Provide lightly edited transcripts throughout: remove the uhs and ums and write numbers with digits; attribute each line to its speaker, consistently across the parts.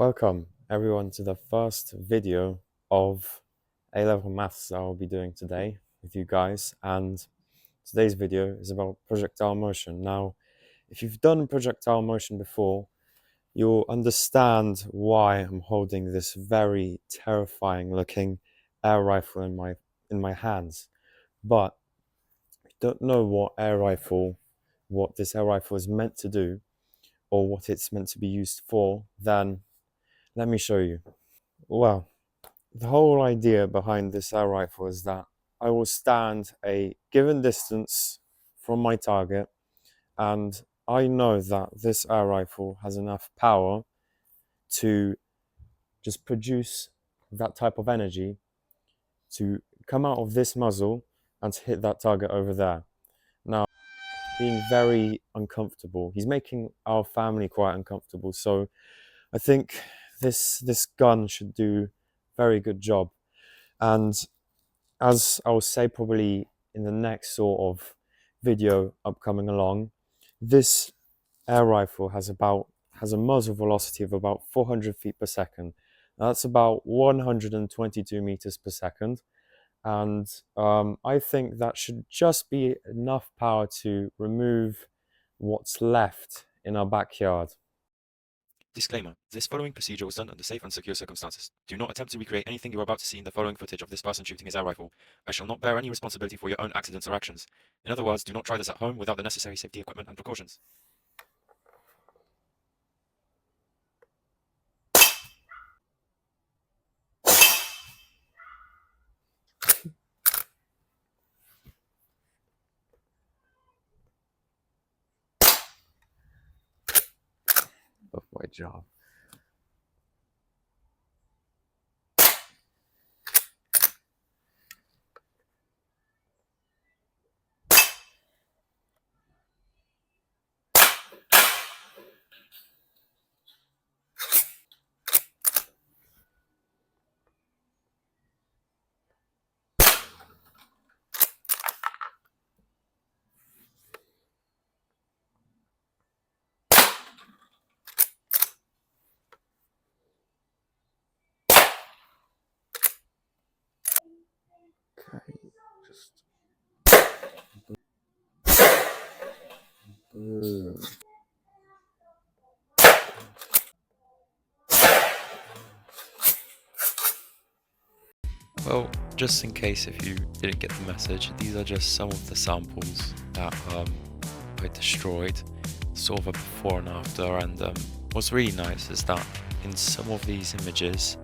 Speaker 1: Welcome everyone to the first video of A-level maths that I'll be doing today with you guys, and today's video is about projectile motion. Now, if you've done projectile motion before, you'll understand why I'm holding this very terrifying looking air rifle in my hands. But if you don't know what this air rifle is meant to do, or what it's meant to be used for, then let me show you. Well, the whole idea behind this air rifle is that I will stand a given distance from my target, and I know that this air rifle has enough power to just produce that type of energy to come out of this muzzle and to hit that target over there. Now, being very uncomfortable, he's making our family quite uncomfortable, so I think this gun should do a very good job. And as I will say probably in the next sort of video upcoming along, this air rifle has a muzzle velocity of about 400 feet per second. That's about 122 meters per second. And I think that should just be enough power to remove what's left in our backyard.
Speaker 2: Disclaimer: this following procedure was done under safe and secure circumstances. Do not attempt to recreate anything you are about to see in the following footage of this person shooting his air rifle. I shall not bear any responsibility for your own accidents or actions. In other words, do not try this at home without the necessary safety equipment and precautions.
Speaker 1: Of my job. Okay, just boom.
Speaker 2: Well, just in case if you didn't get the message, these are just some of the samples that I destroyed, sort of a before and after. And what's really nice is that in some of these images,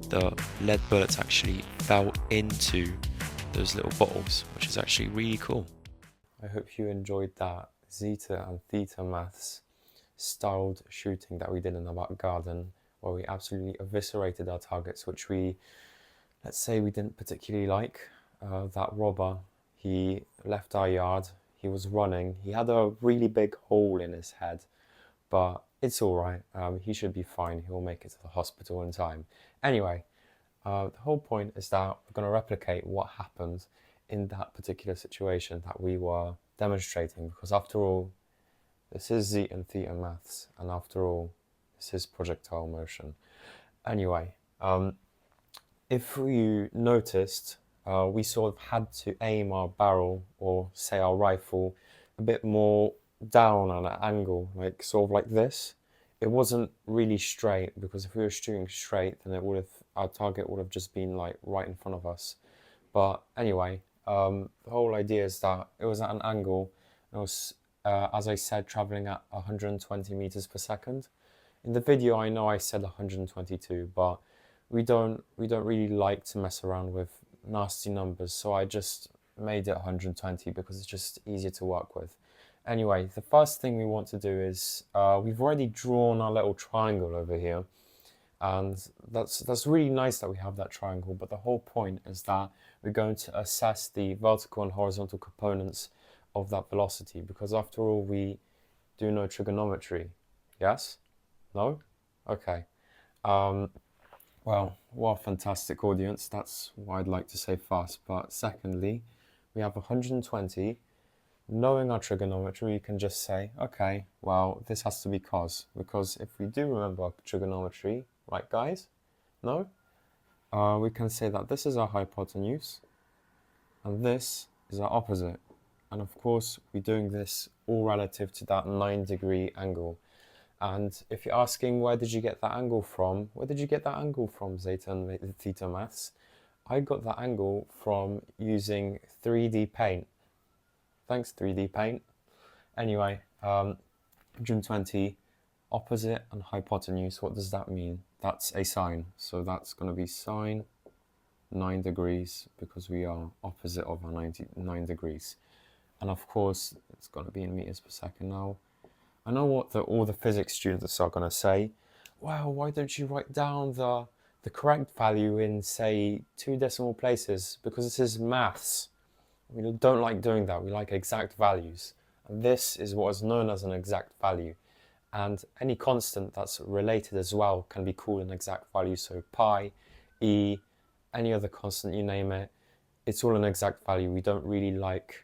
Speaker 2: the lead bullets actually fell into those little bottles, which is actually really cool.
Speaker 1: I hope you enjoyed that zeta and theta maths styled shooting that we did in our back garden, where we absolutely eviscerated our targets, which let's say we didn't particularly like. That robber, he left our yard, he was running, he had a really big hole in his head, but it's alright, he should be fine, he'll make it to the hospital in time. Anyway, the whole point is that we're going to replicate what happened in that particular situation that we were demonstrating, because after all, this is zeta and theta maths, and after all, this is projectile motion. Anyway, if you noticed, we sort of had to aim our barrel, or say our rifle, a bit more down on an angle, like sort of like this. It wasn't really straight, because if we were shooting straight, then our target would have just been like right in front of us. But anyway, the whole idea is that it was at an angle. It was, as I said, traveling at 120 meters per second. In the video, I know I said 122, but we don't really like to mess around with nasty numbers, so I just made it 120 because it's just easier to work with. Anyway, the first thing we want to do is we've already drawn our little triangle over here, and that's really nice that we have that triangle, but the whole point is that we're going to assess the vertical and horizontal components of that velocity, because after all, we do know trigonometry. Yes? No? Okay. Well, what a fantastic audience. That's what I'd like to say first. But secondly, we have 120. Knowing our trigonometry, we can just say, okay, well, this has to be cos, because if we do remember our trigonometry, right guys? No? We can say that this is our hypotenuse and this is our opposite. And of course, we're doing this all relative to that 9-degree angle. And if you're asking where did you get that angle from, Zeta and Theta Maths? I got that angle from using 3D Paint. Thanks 3D Paint. Anyway, 120, opposite and hypotenuse, what does that mean? That's a sine. So that's going to be sine 9 degrees because we are opposite of our 9 degrees. And of course, it's going to be in meters per second now. I know what all the physics students are going to say. Well, why don't you write down the correct value in, say, 2 decimal places? Because this is maths. We don't like doing that. We like exact values. And this is what is known as an exact value. And any constant that's related as well can be called an exact value. So pi, e, any other constant, you name it, it's all an exact value. We don't really like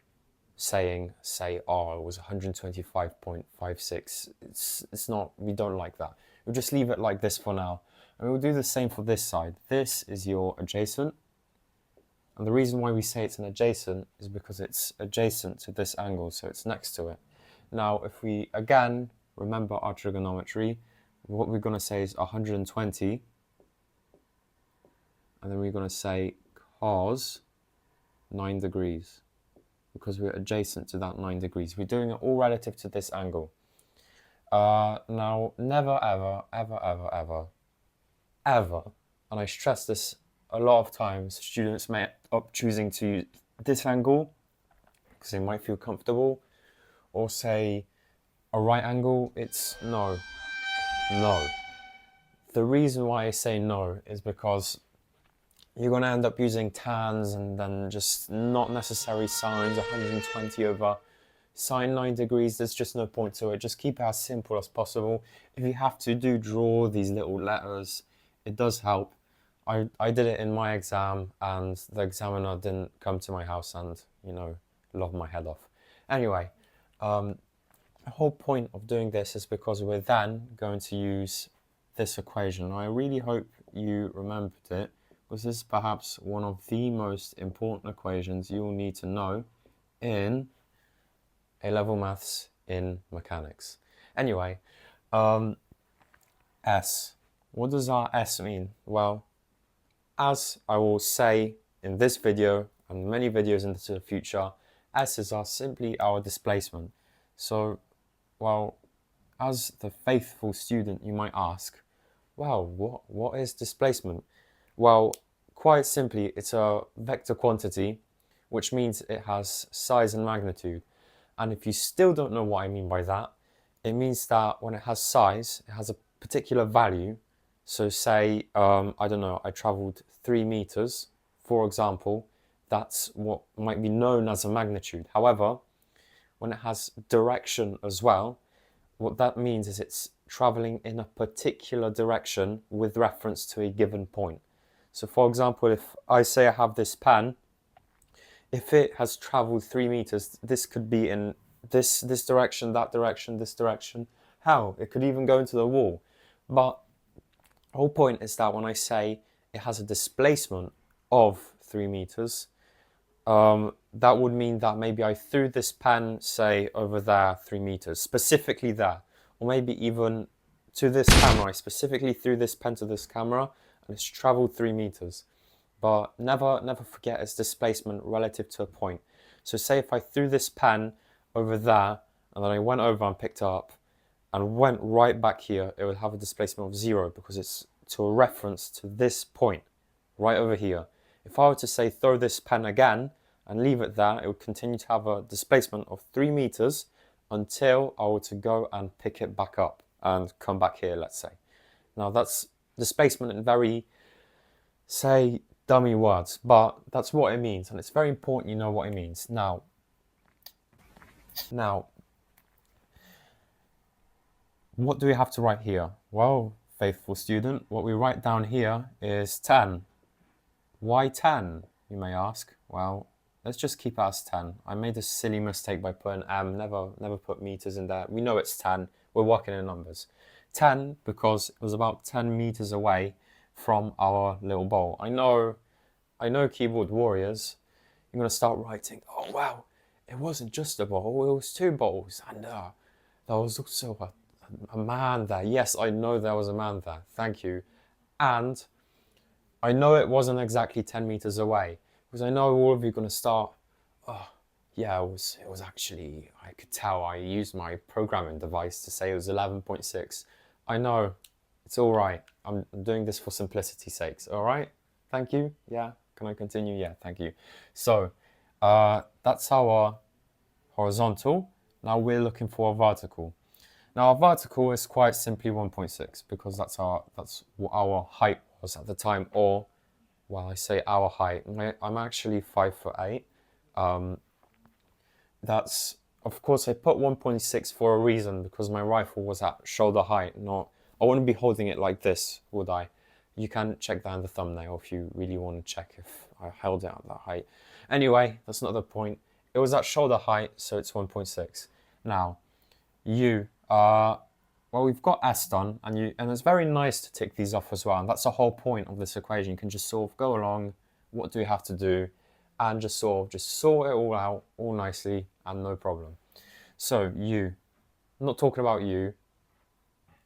Speaker 1: saying, say, oh, it was 125.56. It's not, we don't like that. We'll just leave it like this for now. And we'll do the same for this side. This is your adjacent. And the reason why we say it's an adjacent is because it's adjacent to this angle, so it's next to it. Now, if we, again, remember our trigonometry, what we're going to say is 120. And then we're going to say cos 9 degrees. Because we're adjacent to that 9 degrees. We're doing it all relative to this angle. Now, never, ever, ever, ever, ever, ever, and I stress this a lot of times, students may end up choosing to use this angle because they might feel comfortable, or say a right angle. It's no, no. The reason why I say no is because you're going to end up using tans and then just not necessary sines. 120 over sine 9 degrees, there's just no point to it. Just keep it as simple as possible. If you have to draw these little letters, it does help. I did it in my exam and the examiner didn't come to my house and, you know, lob my head off. Anyway, the whole point of doing this is because we're then going to use this equation. I really hope you remembered it, because this is perhaps one of the most important equations you will need to know in A-level maths in mechanics. Anyway, S. What does our S mean? Well, as I will say in this video and many videos into the future, S is simply our displacement. So, well, as the faithful student, you might ask, well, what is displacement? Well, quite simply, it's a vector quantity, which means it has size and magnitude. And if you still don't know what I mean by that, it means that when it has size, it has a particular value. So say, I don't know, I traveled 3 meters, for example, that's what might be known as a magnitude. However, when it has direction as well, what that means is it's traveling in a particular direction with reference to a given point. So for example, if I say I have this pen, if it has traveled 3 meters, this could be in this direction, that direction, this direction. Hell, it could even go into the wall. But the whole point is that when I say it has a displacement of 3 meters, that would mean that maybe I threw this pen, say, over there 3 meters, specifically there. Or maybe even to this camera. I specifically threw this pen to this camera and it's traveled 3 meters. But never forget its displacement relative to a point. So say if I threw this pen over there and then I went over and picked it up and went right back here, it would have a displacement of 0 because it's to a reference to this point right over here. If I were to say throw this pen again and leave it there, it would continue to have a displacement of 3 meters until I were to go and pick it back up and come back here, let's say. Now that's displacement in very, say, dummy words, but that's what it means, and it's very important you know what it means. Now, what do we have to write here? Well, faithful student, what we write down here is 10. Why 10, you may ask? Well, let's just keep it as 10. I made a silly mistake by putting never put meters in there. We know it's 10, we're working in numbers. 10 because it was about 10 meters away from our little bowl. I know, keyboard warriors, you're going to start writing, oh wow, it wasn't just a bowl, it was 2 bowls, and there was also a man there. Yes, I know there was a man there, thank you. And I know it wasn't exactly 10 meters away, because I know all of you are going to start, oh, yeah, it was actually, I could tell I used my programming device to say it was 11.6. I know, it's all right. I'm doing this for simplicity's sakes, all right? Thank you. Yeah, can I continue? Yeah, thank you. So that's our horizontal. Now we're looking for a vertical. Now our vertical is quite simply 1.6 because that's what our height was at the time, or, well, I say our height. I'm actually 5'8". That's, of course, I put 1.6 for a reason, because my rifle was at shoulder height, not, I wouldn't be holding it like this, would I? You can check that in the thumbnail if you really want to check if I held it at that height. Anyway, that's not the point. It was at shoulder height, so it's 1.6. Now, well, we've got S done, and it's very nice to tick these off as well, and that's the whole point of this equation. You can just sort of go along, what do we have to do, and just sort it all out, all nicely, and no problem. So I'm not talking about you,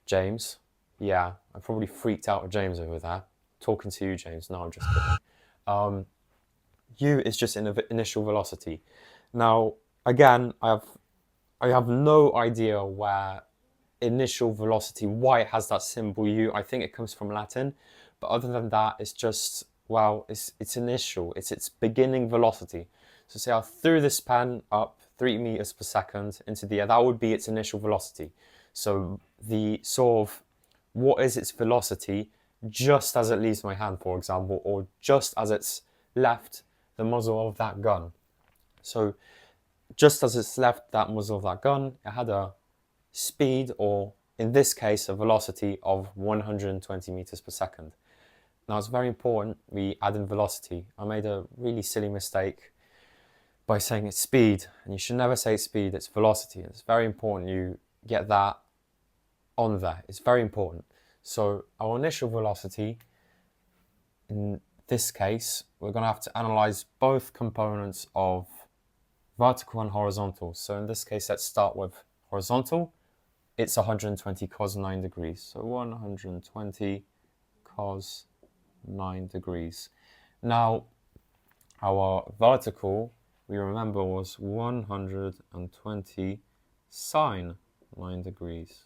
Speaker 1: James. Yeah, I probably freaked out with James over there. Talking to you, James. No, I'm just kidding. U is just initial velocity. Now, again, I have no idea where initial velocity, why it has that symbol U. I think it comes from Latin, but other than that, it's just, well, it's initial, it's its beginning velocity. So say I threw this pen up 3 meters per second into the air, that would be its initial velocity. So the sort of, what is its velocity just as it leaves my hand, for example, or just as it's left the muzzle of that gun. So just as it's left that muzzle of that gun, it had a speed, or in this case, a velocity of 120 meters per second. Now it's very important we add in velocity. I made a really silly mistake by saying it's speed, and you should never say speed, it's velocity. It's very important you get that on there. It's very important. So our initial velocity, in this case, we're going to have to analyze both components of vertical and horizontal. So in this case, let's start with horizontal. It's 120 cos 9 degrees. So 120 cos 9 degrees. Now, our vertical, we remember, was 120 sine 9 degrees.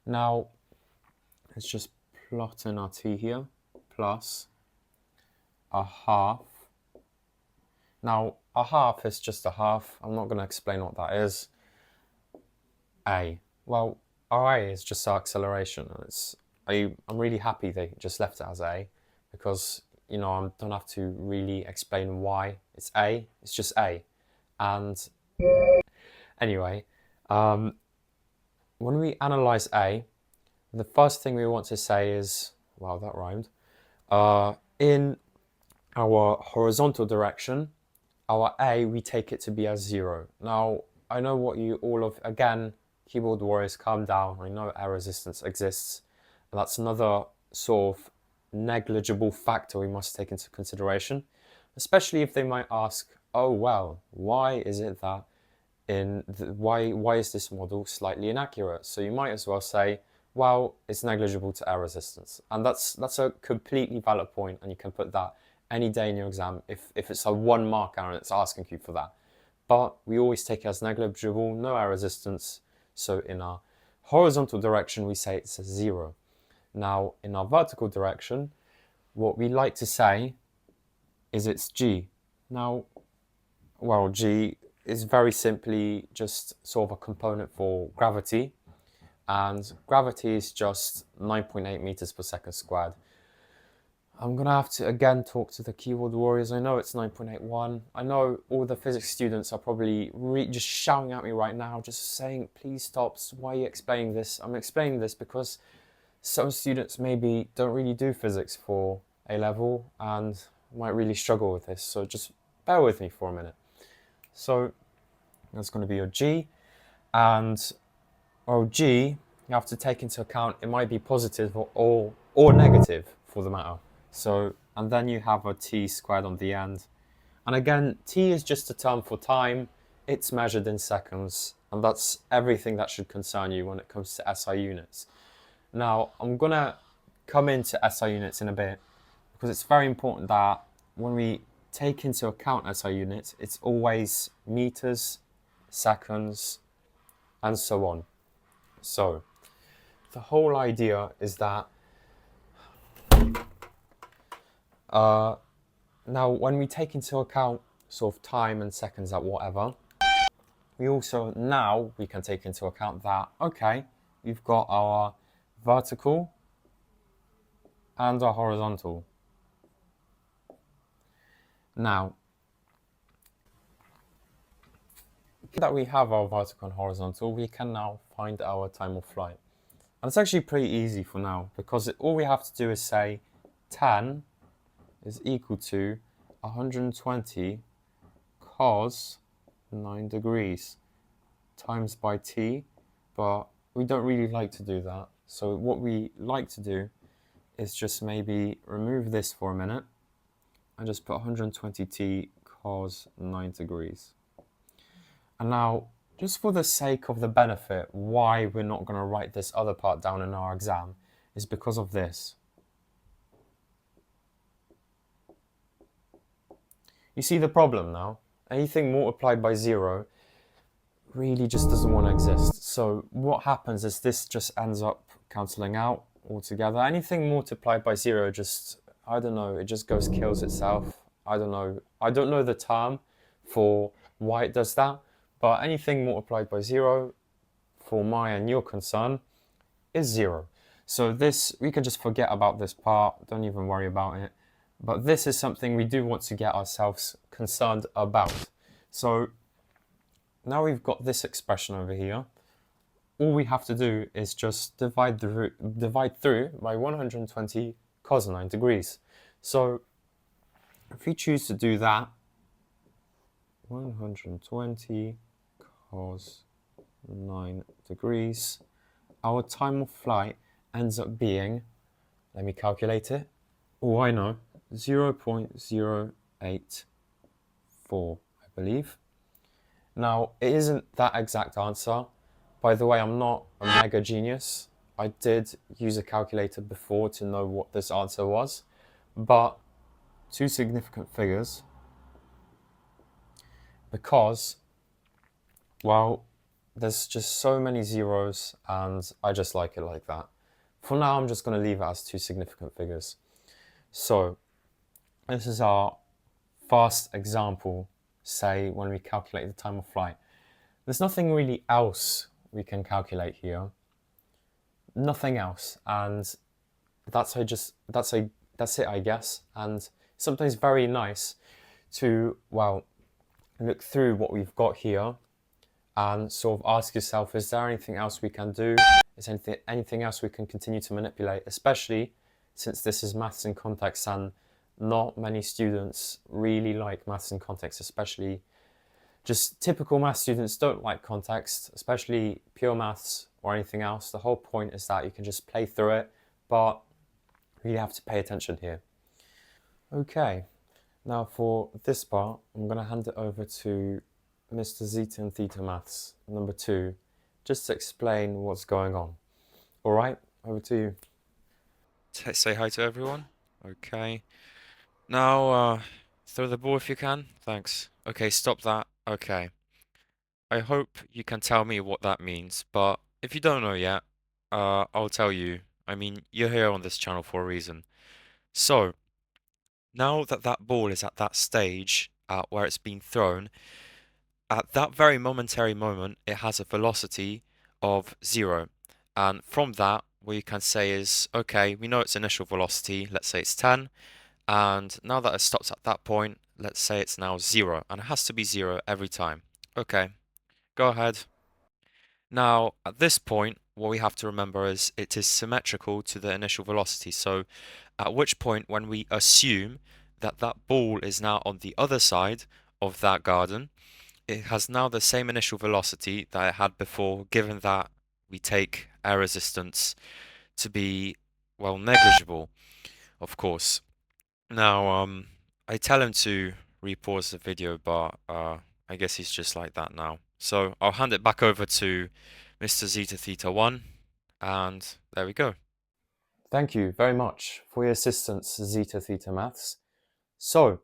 Speaker 1: Now, let's just plot in our t here, plus a half. Now, a half is just a half. I'm not going to explain what that is. A. Well, our A is just our acceleration. I'm really happy they just left it as A, because, you know, I don't have to really explain why it's A. It's just A. And anyway, when we analyze A, the first thing we want to say is, wow, that rhymed. In our horizontal direction, our A, we take it to be as 0. Now, I know what you all of, again, keyboard warriors, calm down. I know air resistance exists. And that's another sort of negligible factor we must take into consideration, especially if they might ask, oh, well, why is it that why is this model slightly inaccurate? So you might as well say, well, it's negligible to air resistance. And that's a completely valid point, and you can put that any day in your exam if it's a 1 mark error and it's asking you for that. But we always take it as negligible, no air resistance. So in our horizontal direction, we say it's a 0. Now, in our vertical direction, what we like to say is it's G. Now, well, G is very simply just sort of a component for gravity. And gravity is just 9.8 meters per second squared. I'm going to have to again talk to the keyboard warriors. I know it's 9.81. I know all the physics students are probably just shouting at me right now, just saying, please stop, why are you explaining this? I'm explaining this because some students maybe don't really do physics for A-level and might really struggle with this. So just bear with me for a minute. So that's going to be your G. And our G, you have to take into account it might be positive or negative for the matter. So, and then you have a t squared on the end. And again, t is just a term for time. It's measured in seconds. And that's everything that should concern you when it comes to SI units. Now, I'm going to come into SI units in a bit because it's very important that when we take into account SI units, it's always meters, seconds, and so on. So, the whole idea is that now when we take into account sort of time and seconds at whatever, we can take into account that, okay, we've got our vertical and our horizontal. Now, that we have our vertical and horizontal, we can now find our time of flight. And it's actually pretty easy for now because all we have to do is say 10 is equal to 120 cos 9 degrees times by t, but we don't really like to do that. So what we like to do is just maybe remove this for a minute and just put 120t cos 9 degrees. And now, just for the sake of the benefit, why we're not going to write this other part down in our exam is because of this. You see the problem now? Anything multiplied by 0 really just doesn't want to exist. So what happens is this just ends up cancelling out altogether. Anything multiplied by 0 just, I don't know, it just kills itself. I don't know the term for why it does that, but anything multiplied by 0, for my and your concern, is 0. So this, we can just forget about this part, don't even worry about it. But this is something we do want to get ourselves concerned about. So now we've got this expression over here. All we have to do is just divide through by 120 cos 9 degrees. So if we choose to do that, 120 cos 9 degrees, our time of flight ends up being, let me calculate it. Oh, I know, 0.084, I believe. Now, it isn't that exact answer. By the way, I'm not a mega genius. I did use a calculator before to know what this answer was, but two significant figures because, well, there's just so many zeros and I just like it like that. For now, I'm just going to leave it as two significant figures. So this is our first example, say when we calculate the time of flight. There's nothing really else we can calculate here. Nothing else. And that's it, I guess. And sometimes very nice to, well, look through what we've got here and sort of ask yourself, is there anything else we can do? Is anything else we can continue to manipulate, especially since this is maths in context and not many students really like maths in context, especially just typical maths students don't like context, especially pure maths or anything else. The whole point is that you can just play through it, but you really have to pay attention here. Okay, now for this part, I'm going to hand it over to Mr. Zeta and Theta Maths, number 2, just to explain what's going on. All right, over to you.
Speaker 2: Say hi to everyone. Okay. Now, throw the ball if you can. Thanks. Okay, stop that. Okay. I hope you can tell me what that means, but if you don't know yet, I'll tell you. I mean, you're here on this channel for a reason. So, now that that ball is at that stage, where it's been thrown, at that very momentary moment, it has a velocity of 0. And from that, what you can say is, okay, we know its initial velocity, let's say it's 10, and now that it stops at that point, let's say it's now 0, and it has to be 0 every time. Okay, go ahead. Now, at this point, what we have to remember is it is symmetrical to the initial velocity, so at which point when we assume that that ball is now on the other side of that garden, it has now the same initial velocity that it had before, given that we take air resistance to be, well, negligible, of course. Now, I tell him to repause the video, but I guess he's just like that now. So I'll hand it back over to Mr. Zeta Theta 1, and there we go.
Speaker 1: Thank you very much for your assistance, Zeta Theta Maths. So,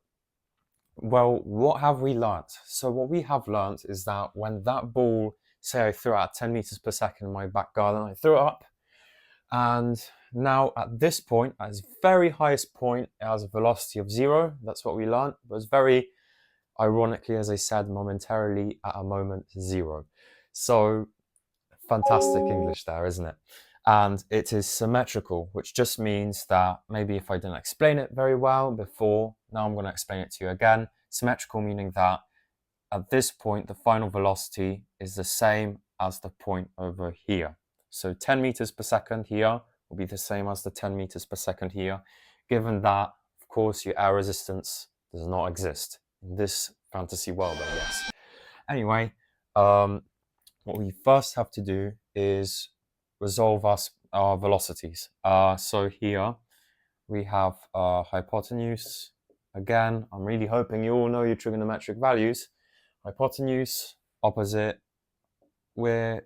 Speaker 1: well, what have we learnt? So what we have learnt is that when that ball, say I threw it at 10 meters per second in my back garden, I threw it up, and now at this point, at its very highest point, it has a velocity of 0. That's what we learnt. But it's very ironically, as I said, momentarily at a moment 0. So fantastic English there, isn't it? And it is symmetrical, which just means that maybe if I didn't explain it very well before, now I'm going to explain it to you again. Symmetrical meaning that at this point, the final velocity is the same as the point over here. So 10 meters per second here will be the same as the 10 meters per second here, given that, of course, your air resistance does not exist in this fantasy world, I guess. Anyway, what we first have to do is resolve our velocities. So here we have hypotenuse. Again, I'm really hoping you all know your trigonometric values. Hypotenuse, opposite. We're,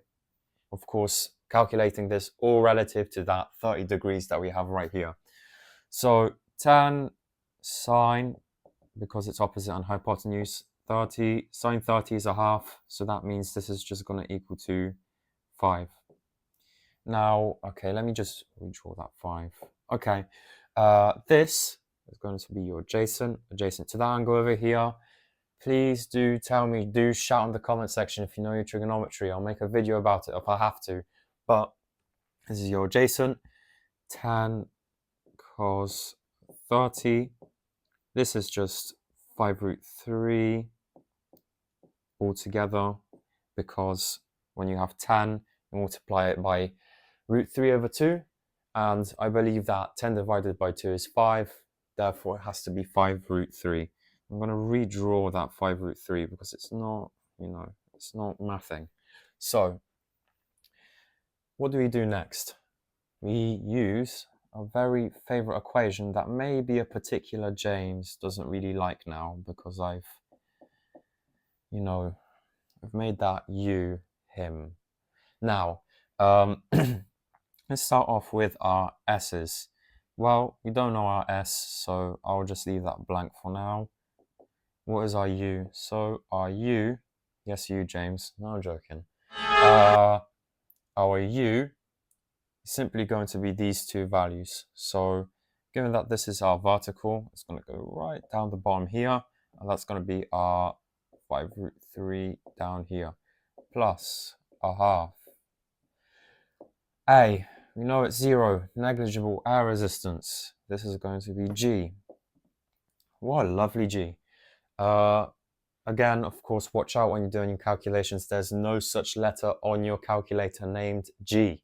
Speaker 1: of course, calculating this all relative to that 30 degrees that we have right here. So tan sine, because it's opposite on hypotenuse, 30, sine 30 is a half, so that means this is just going to equal to 5. Now, okay, let me just redraw that 5. Okay, this is going to be your adjacent to that angle over here. Please do tell me, do shout in the comment section if you know your trigonometry. I'll make a video about it if I have to. But this is your adjacent, tan cos 30. This is just 5 root 3 altogether, because when you have tan, you multiply it by root 3 over 2. And I believe that 10 divided by 2 is 5. Therefore, it has to be 5 root 3. I'm going to redraw that 5 root 3 because it's not, it's not mathing. So, what do we do next? We use a very favorite equation that maybe a particular James doesn't really like now, because I've made that you, him. Now, let's start off with our S's. Well, we don't know our S, so I'll just leave that blank for now. What is our U? So our U, yes, you, James. No, I'm joking. Our U is simply going to be these two values. So given that this is our vertical, it's going to go right down the bottom here, and that's going to be our 5 root 3 down here, plus a half. A, we know it's 0, negligible air resistance. This is going to be G. What a lovely G. Again, of course, watch out when you're doing your calculations. There's no such letter on your calculator named G.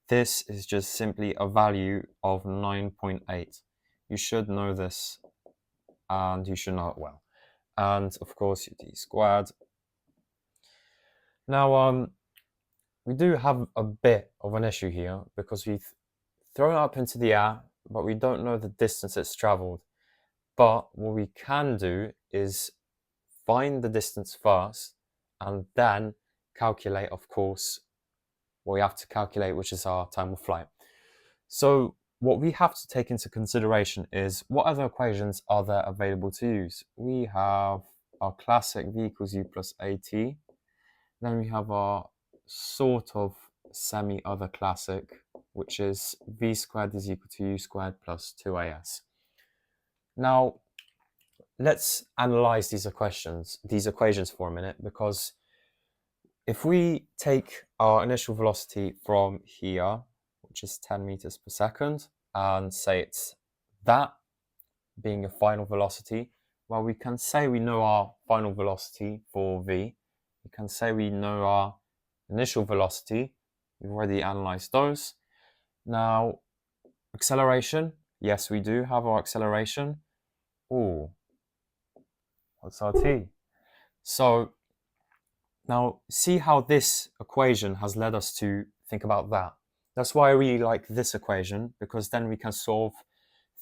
Speaker 1: This is just simply a value of 9.8. You should know this, and you should know it well. And of course, your D squared. Now, we do have a bit of an issue here, because we've thrown it up into the air, but we don't know the distance it's traveled. But what we can do is find the distance first, and then calculate, of course, what we have to calculate, which is our time of flight. So what we have to take into consideration is, what other equations are there available to use? We have our classic v equals u plus at. Then we have our sort of semi-other classic, which is v squared is equal to u squared plus 2as. Now, let's analyze these equations for a minute, because if we take our initial velocity from here, which is 10 meters per second, and say it's that being a final velocity, well, we can say we know our final velocity for v. We can say we know our initial velocity. We've already analyzed those. Now, acceleration. Yes, we do have our acceleration. Ooh, what's our t? So Now, see how this equation has led us to think about that. That's why I really like this equation, because then we can sort of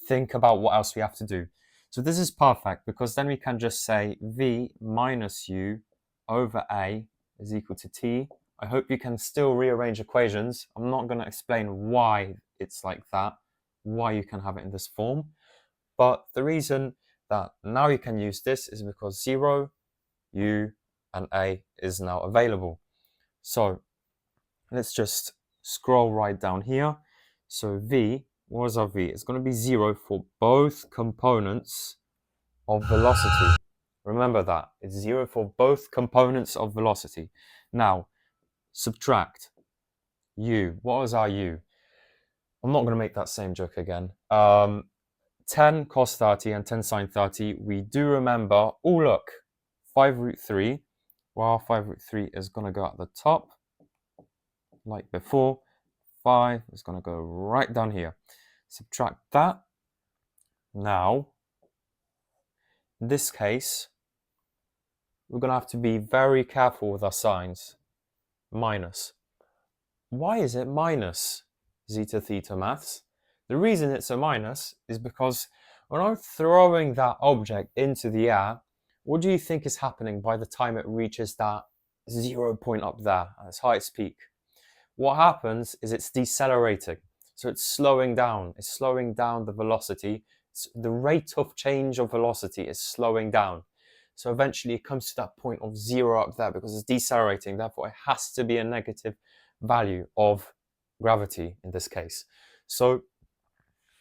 Speaker 1: think about what else we have to do. So this is perfect, because then we can just say v minus u over a is equal to t. I hope you can still rearrange equations. I'm not going to explain why it's like that, why you can have it in this form. But the reason that now you can use this is because 0, u, and a is now available. So let's just scroll right down here. So v, what is our v? It's going to be 0 for both components of velocity. Remember that. It's 0 for both components of velocity. Now, subtract u. What is our u? I'm not going to make that same joke again. 10 cos 30 and 10 sine 30, we do remember, oh look, 5 root 3. Well, 5 root 3 is going to go at the top, like before. 5 is going to go right down here. Subtract that. Now, in this case, we're going to have to be very careful with our signs. Minus. Why is it minus, zeta theta maths? The reason it's a minus is because when I'm throwing that object into the air, what do you think is happening by the time it reaches that 0 point up there at its highest peak? What happens is it's decelerating. So it's slowing down. It's slowing down the velocity. The rate of change of velocity is slowing down. So eventually it comes to that point of 0 up there because it's decelerating. Therefore, it has to be a negative value of gravity in this case. So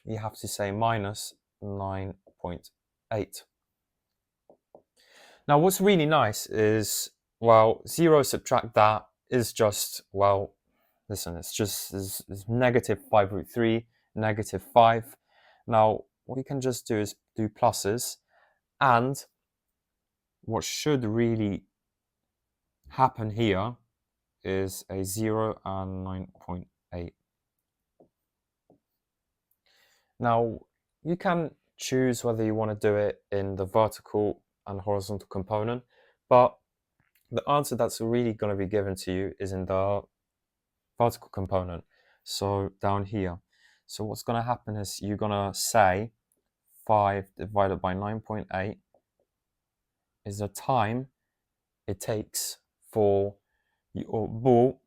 Speaker 1: you have to say minus 9.8. Now, what's really nice is, well, 0 subtract that is just, well, listen, it's just it's negative 5 root 3, negative 5. Now, what you can just do is do pluses, and what should really happen here is a 0 and 9.8. Now, you can choose whether you want to do it in the vertical and horizontal component, but the answer that's really going to be given to you is in the vertical component, so down here. So what's going to happen is you're going to say 5 divided by 9.8 is the time it takes for your ball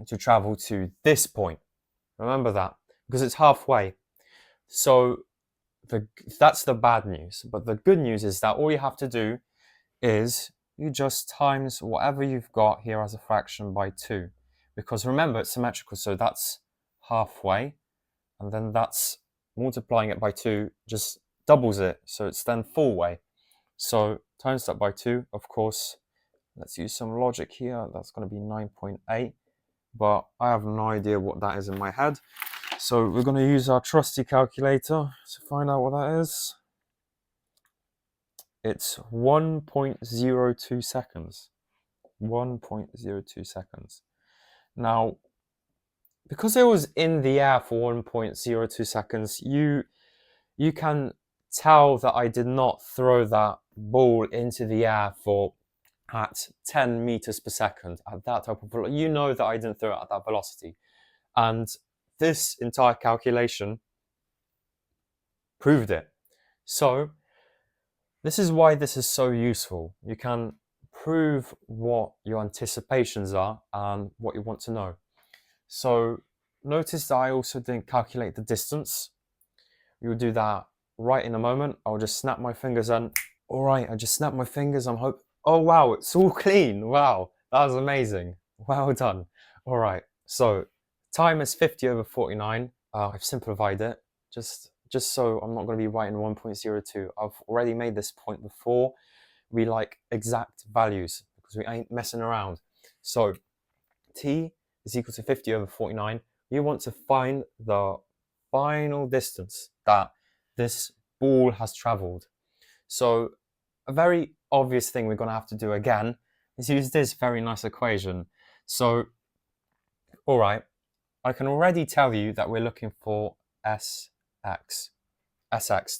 Speaker 1: to travel to this point. Remember that, because it's halfway. So that's the bad news. But the good news is that all you have to do is you just times whatever you've got here as a fraction by 2. Because remember, it's symmetrical, so that's halfway. And then that's multiplying it by 2 just doubles it, so it's then full way. So times that by 2, of course, let's use some logic here. That's going to be 9.8, but I have no idea what that is in my head. So we're going to use our trusty calculator to find out what that is. It's 1.02 seconds. 1.02 seconds. Now, because it was in the air for 1.02 seconds, you can tell that I did not throw that ball into the air for at 10 meters per second at that type of velocity. You know that I didn't throw it at that velocity. And this entire calculation proved it. So this is why this is so useful. You can prove what your anticipations are and what you want to know. So notice that I also didn't calculate the distance. We'll do that right in a moment. I'll just snap my fingers and, all right, I just snapped my fingers. Oh wow, it's all clean. Wow, that was amazing. Well done. All right, so time is 50 over 49. I've simplified it just so I'm not going to be writing 1.02. I've already made this point before. We like exact values because we ain't messing around. So t is equal to 50 over 49. You want to find the final distance that this ball has traveled. So a very obvious thing we're going to have to do again is use this very nice equation. So, all right, I can already tell you that we're looking for Sx,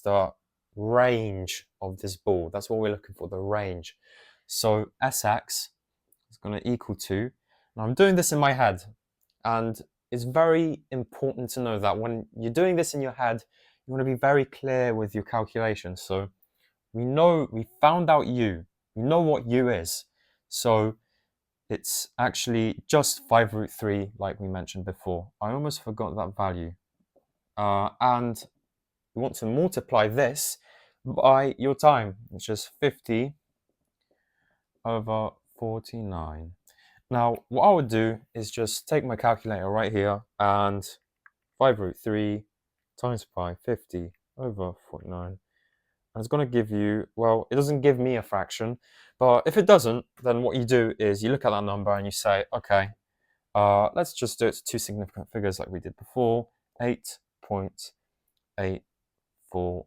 Speaker 1: the range of this ball. That's what we're looking for, the range. So Sx is going to equal 2. Now I'm doing this in my head, and it's very important to know that when you're doing this in your head, you want to be very clear with your calculations. So we found out u. We know what u is. So it's actually just 5 root 3, like we mentioned before. I almost forgot that value. And you want to multiply this by your time, which is 50 over 49. Now, what I would do is just take my calculator right here and 5 root 3 times by 50 over 49. And it's going to give you, well, it doesn't give me a fraction, but if it doesn't, then what you do is you look at that number and you say, okay, let's just do it to two significant figures like we did before, 8.84,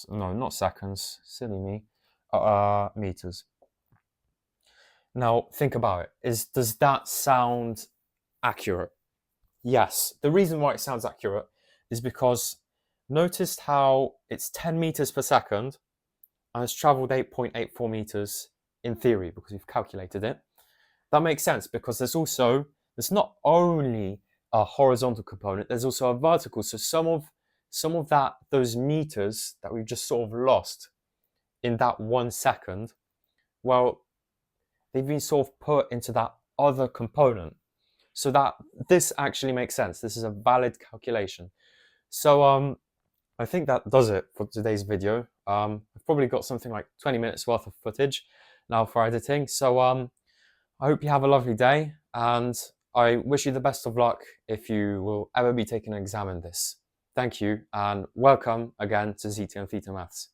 Speaker 1: no, not seconds, silly me, meters. Now, think about it. Does that sound accurate? Yes. The reason why it sounds accurate is because notice how it's 10 meters per second and it's traveled 8.84 meters in theory because we've calculated it. That makes sense because there's not only a horizontal component, there's also a vertical. So some of those meters that we've just sort of lost in that 1 second, well, they've been sort of put into that other component. So that this actually makes sense. This is a valid calculation. So I think that does it for today's video. I've probably got something like 20 minutes worth of footage now for editing. So I hope you have a lovely day, and I wish you the best of luck if you will ever be taking an exam in this. Thank you, and welcome again to ZT and Theta Maths.